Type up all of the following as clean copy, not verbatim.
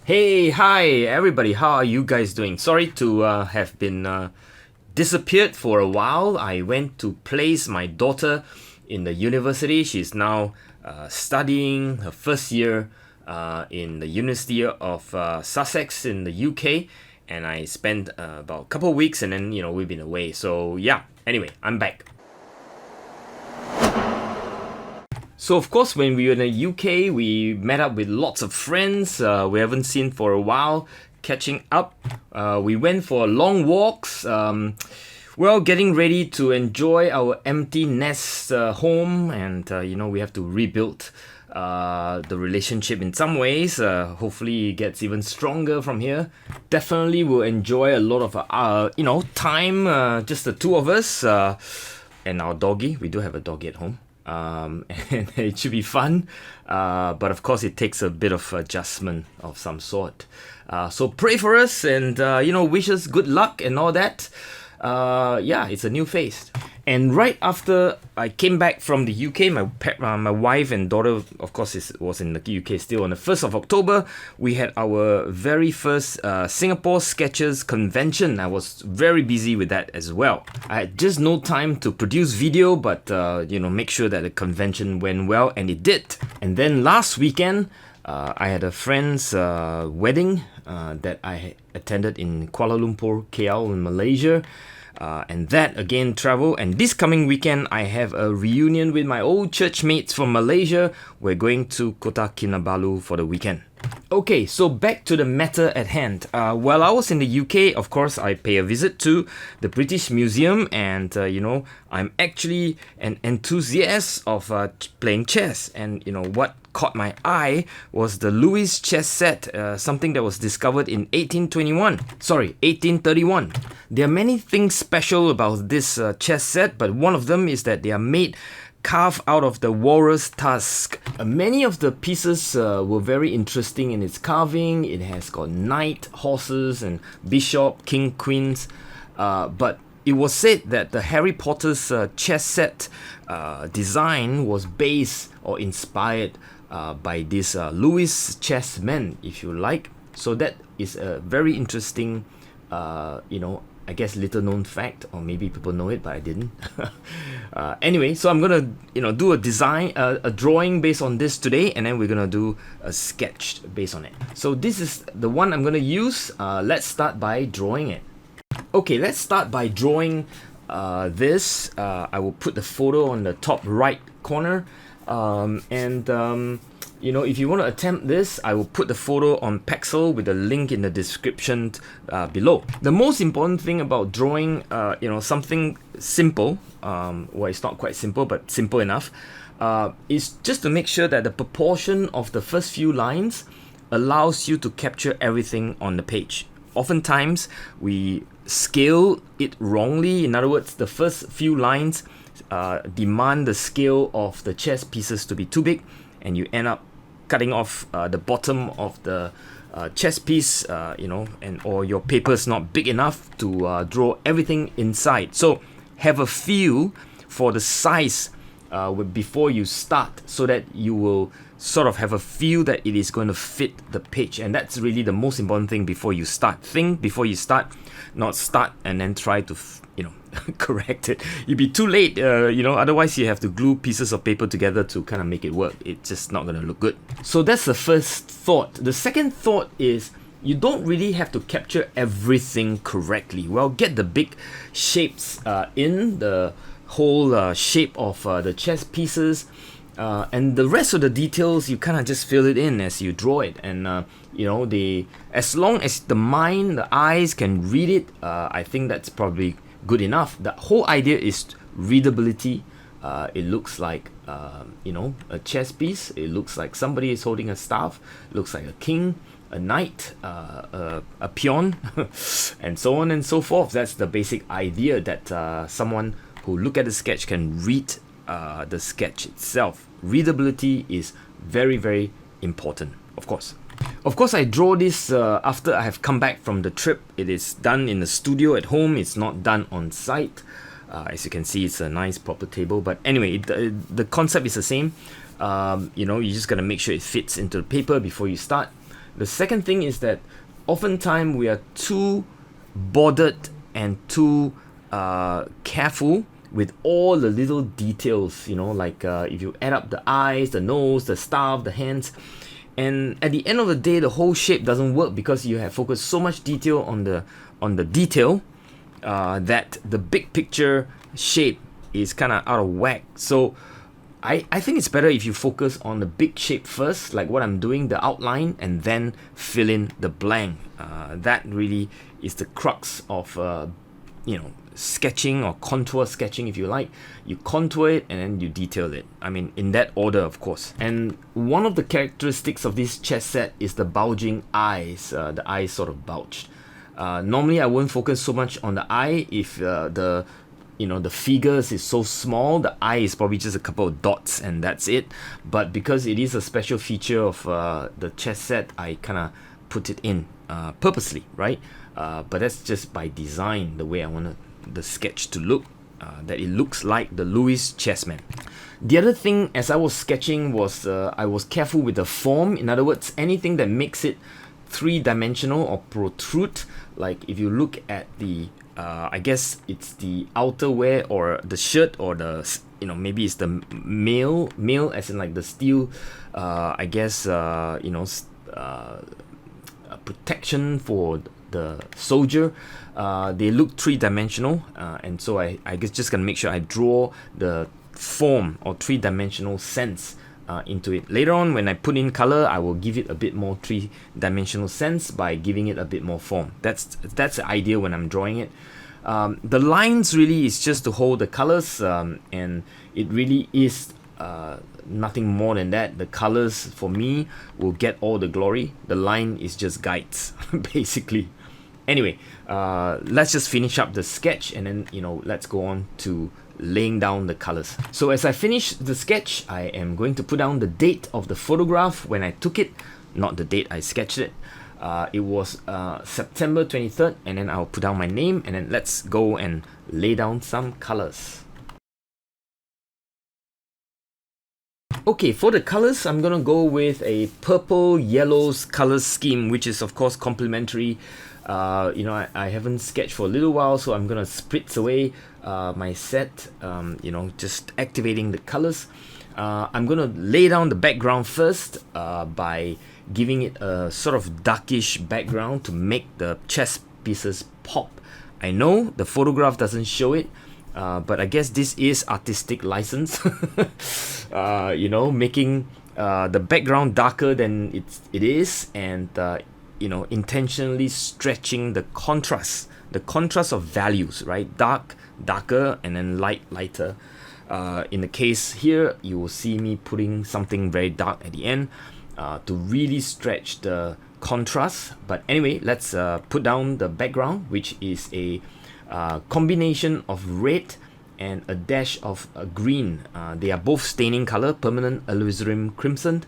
Hey, hi, everybody. How are you guys doing? Sorry to have been disappeared for a while. I went to place my daughter in the university. She's now studying her first year in the University of Sussex in the UK. And I spent about a couple of weeks and then, we've been away. So, yeah. Anyway, I'm back. So of course, when we were in the UK, we met up with lots of friends we haven't seen for a while, catching up. We went for long walks. Getting ready to enjoy our empty nest home, and we have to rebuild the relationship in some ways. Hopefully, it gets even stronger from here. Definitely, we'll enjoy a lot of time, just the two of us and our doggy. We do have a doggy at home. And it should be fun, but of course it takes a bit of adjustment of some sort. So pray for us and wish us good luck and all that. It's a new phase. And right after I came back from the UK, my wife and daughter, of course, was in the UK still. On the 1st of October, we had our very first Singapore Sketchers convention. I was very busy with that as well. I had just no time to produce video, but make sure that the convention went well, and it did. And then last weekend, I had a friend's wedding that I attended in Kuala Lumpur, KL in Malaysia. And that again travel, and this coming weekend I have a reunion with my old church mates from Malaysia. We're going to Kota Kinabalu for the weekend. Okay, so back to the matter at hand. While I was in the UK, of course, I pay a visit to the British Museum, and I'm actually an enthusiast of playing chess. And what caught my eye was the Lewis chess set, something that was discovered in 1831. There are many things special about this chess set, but one of them is that they are carved out of the walrus tusk. Many of the pieces were very interesting in its carving. It has got knight, horses, and bishop, king, queens. But it was said that the Harry Potter's chess set design was based or inspired by this Lewis chessmen, if you like. So that is a very interesting, I guess little known fact, or maybe people know it, but I didn't. Anyway, so I'm gonna, do a design, a drawing based on this today, and then we're gonna do a sketch based on it. So this is the one I'm gonna use. Let's start by drawing it. Okay, let's start by drawing this. I will put the photo on the top right corner, if you want to attempt this, I will put the photo on Pexel with a link in the description below. The most important thing about drawing, something simple, it's not quite simple, but simple enough, is just to make sure that the proportion of the first few lines allows you to capture everything on the page. Oftentimes, we scale it wrongly. In other words, the first few lines demand the scale of the chess pieces to be too big, and you end up cutting off the bottom of the chess piece, or your paper's not big enough to draw everything inside. So have a feel for the size before you start, so that you will sort of have a feel that it is going to fit the page. And that's really the most important thing before you start. Think before you start, not start and then try to correct it. You'd be too late, otherwise you have to glue pieces of paper together to kind of make it work. It's just not going to look good. So that's the first thought. The second thought is you don't really have to capture everything correctly. Well, get the big shapes in the whole shape of the chess pieces, and the rest of the details you kind of just fill it in as you draw it. And as long as the mind, the eyes can read it, I think that's probably good enough. The whole idea is readability. It looks like a chess piece. It looks like somebody is holding a staff. It looks like a king, a knight, a peon, and so on and so forth. That's the basic idea, that someone who look at the sketch can read the sketch itself. Readability is very, very important, of course. Of course, I draw this after I have come back from the trip. It is done in the studio at home. It's not done on site. As you can see, it's a nice proper table. But anyway, the concept is the same. You just gotta make sure it fits into the paper before you start. The second thing is that oftentimes we are too bothered and too careful with all the little details, like if you add up the eyes, the nose, the staff, the hands, and at the end of the day, the whole shape doesn't work because you have focused so much detail on the detail that the big picture shape is kind of out of whack. So I think it's better if you focus on the big shape first, like what I'm doing, the outline, and then fill in the blank. That really is the crux of sketching or contour sketching, if you like. You contour it and then you detail it. I mean, in that order, of course. And one of the characteristics of this chess set is the bulging eyes. The eyes sort of bulged. Normally, I wouldn't focus so much on the eye if the figures is so small. The eye is probably just a couple of dots and that's it. But because it is a special feature of the chess set, I kind of put it in purposely, right? But that's just by design, the way I want the sketch to look, that it looks like the Louis chessman. The other thing as I was sketching was I was careful with the form. In other words, anything that makes it three-dimensional or protrude, like if you look at the I guess it's the outerwear or the shirt or the maybe it's the mail as in like the steel protection for the soldier. They look three-dimensional, and so I guess just gonna make sure I draw the form or three-dimensional sense into it. Later on, when I put in color, I will give it a bit more three-dimensional sense by giving it a bit more form. That's the idea when I'm drawing it. The lines really is just to hold the colors, and it really is nothing more than that. The colors for me will get all the glory. The line is just guides, basically. Anyway, let's just finish up the sketch and then let's go on to laying down the colors. So as I finish the sketch, I am going to put down the date of the photograph when I took it, not the date I sketched it. It was September 23rd, and then I'll put down my name, and then let's go and lay down some colors. Okay, for the colors, I'm gonna go with a purple yellows color scheme, which is of course complementary. I haven't sketched for a little while, so I'm gonna spritz away my set, just activating the colors. I'm gonna lay down the background first by giving it a sort of darkish background to make the chess pieces pop. I know the photograph doesn't show it, but I guess this is artistic license. Making the background darker than it is, and intentionally stretching the contrast of values, right? Darker, and then lighter. In the case here, you will see me putting something very dark at the end to really stretch the contrast. But anyway, let's put down the background, which is a combination of red and a dash of green. They are both staining color, permanent alizarin crimson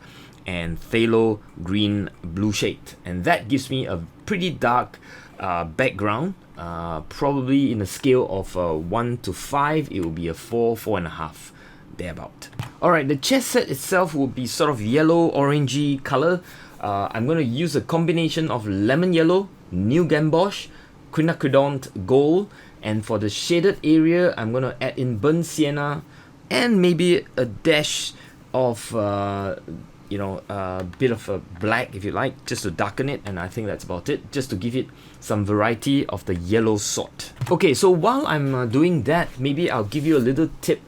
and phthalo green blue shade, and that gives me a pretty dark background. Probably in a scale of 1 to 5, it will be a 4.5, thereabout. Alright, the chess set itself will be sort of yellow orangey color. I'm going to use a combination of lemon yellow, new gamboge, quinacridone gold, and for the shaded area I'm going to add in burnt sienna and maybe a dash of a bit of a black, if you like, just to darken it, and I think that's about it, just to give it some variety of the yellow sort. Okay, so while I'm doing that, maybe I'll give you a little tip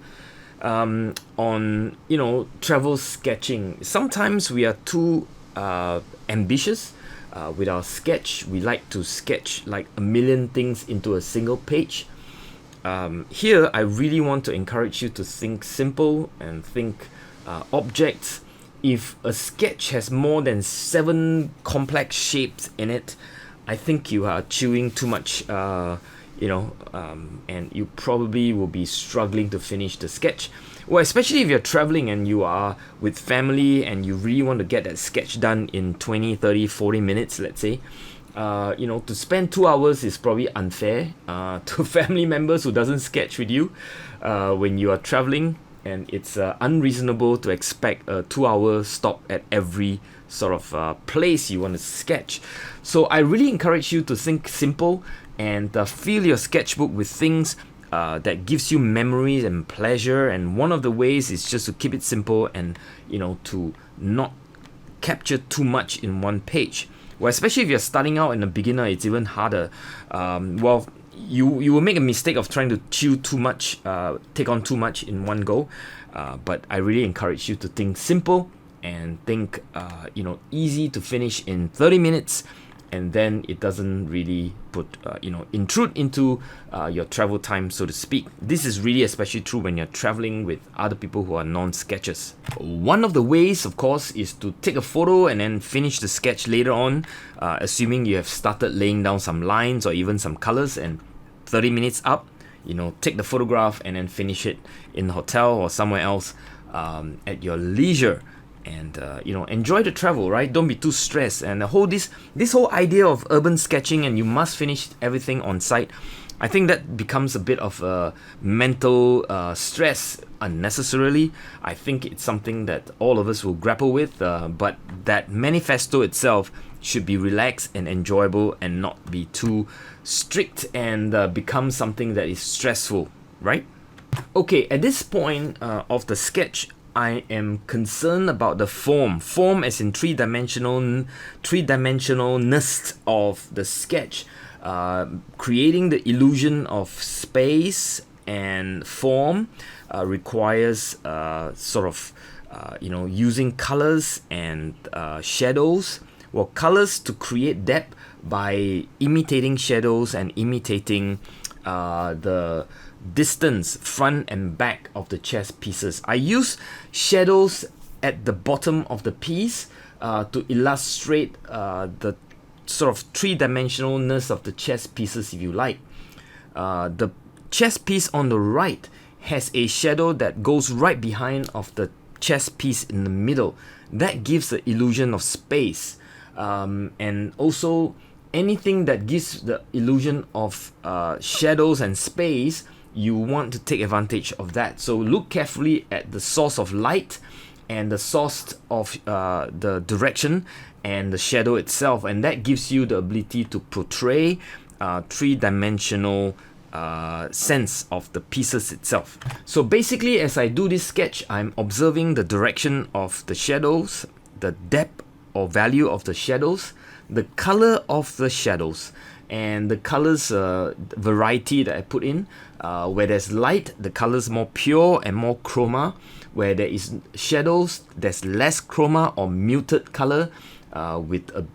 on travel sketching. Sometimes we are too ambitious with our sketch. We like to sketch like a million things into a single page. Here I really want to encourage you to think simple and think objects. If a sketch has more than 7 complex shapes in it, I think you are chewing too much, and you probably will be struggling to finish the sketch. Well, especially if you're traveling and you are with family and you really want to get that sketch done in 20, 30, 40 minutes, let's say. To spend 2 hours is probably unfair to family members who doesn't sketch with you when you are traveling. and it's unreasonable to expect a 2-hour stop at every sort of place you want to sketch. So I really encourage you to think simple and fill your sketchbook with things that gives you memories and pleasure. And one of the ways is just to keep it simple and to not capture too much in one page. Well, especially if you're starting out and a beginner, it's even harder. You will make a mistake of trying to chew too much, take on too much in one go. But I really encourage you to think simple and think, easy to finish in 30 minutes. And then it doesn't really intrude into your travel time, so to speak. This is really especially true when you're traveling with other people who are non-sketchers. One of the ways, of course, is to take a photo and then finish the sketch later on, assuming you have started laying down some lines or even some colors, and 30 minutes up, take the photograph and then finish it in the hotel or somewhere else at your leisure. And enjoy the travel, right? Don't be too stressed. And this whole idea of urban sketching and you must finish everything on site, I think that becomes a bit of a mental stress unnecessarily. I think it's something that all of us will grapple with, but that manifesto itself should be relaxed and enjoyable and not be too strict and become something that is stressful, right? Okay, at this point of the sketch, I am concerned about the form as in three-dimensionalness of the sketch, creating the illusion of space and form requires using colors and shadows. Well, colors to create depth by imitating shadows and imitating the distance front and back of the chess pieces. I use shadows at the bottom of the piece to illustrate the sort of three-dimensionalness of the chess pieces, if you like. The chess piece on the right has a shadow that goes right behind of the chess piece in the middle. That gives the illusion of space, and also anything that gives the illusion of shadows and space, you want to take advantage of that. So look carefully at the source of light and the source of the direction and the shadow itself, and that gives you the ability to portray three-dimensional sense of the pieces itself. So basically, as I do this sketch, I'm observing the direction of the shadows, the depth or value of the shadows, the color of the shadows, and the colors variety that I put in. Where there's light, the colors more pure and more chroma. Where there is shadows, there's less chroma or muted color. With a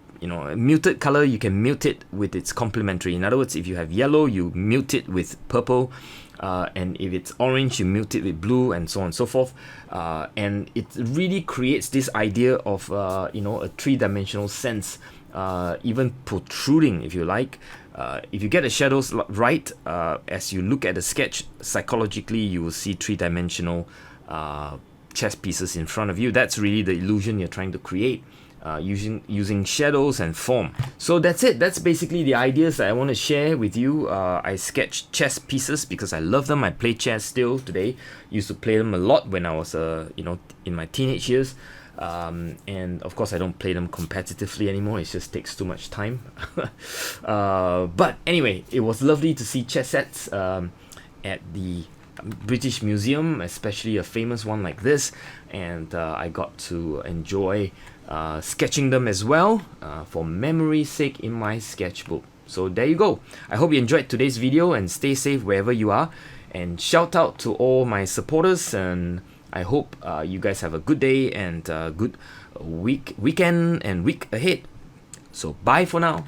muted color, you can mute it with its complementary. In other words, if you have yellow, you mute it with purple, and if it's orange, you mute it with blue, and so on and so forth. And it really creates this idea of a three-dimensional sense, even protruding, if you like. If you get the shadows right, as you look at the sketch, psychologically you will see three-dimensional chess pieces in front of you. That's really the illusion you're trying to create, using shadows and form. So that's it. That's basically the ideas that I want to share with you. I sketch chess pieces because I love them. I play chess still today. Used to play them a lot when I was in my teenage years. And of course I don't play them competitively anymore. It just takes too much time. But anyway, it was lovely to see chess sets at the British Museum, especially a famous one like this, and I got to enjoy sketching them as well for memory's sake in my sketchbook. So there you go. I hope you enjoyed today's video and stay safe wherever you are, and shout out to all my supporters, and I hope you guys have a good day and good weekend and week ahead. So bye for now.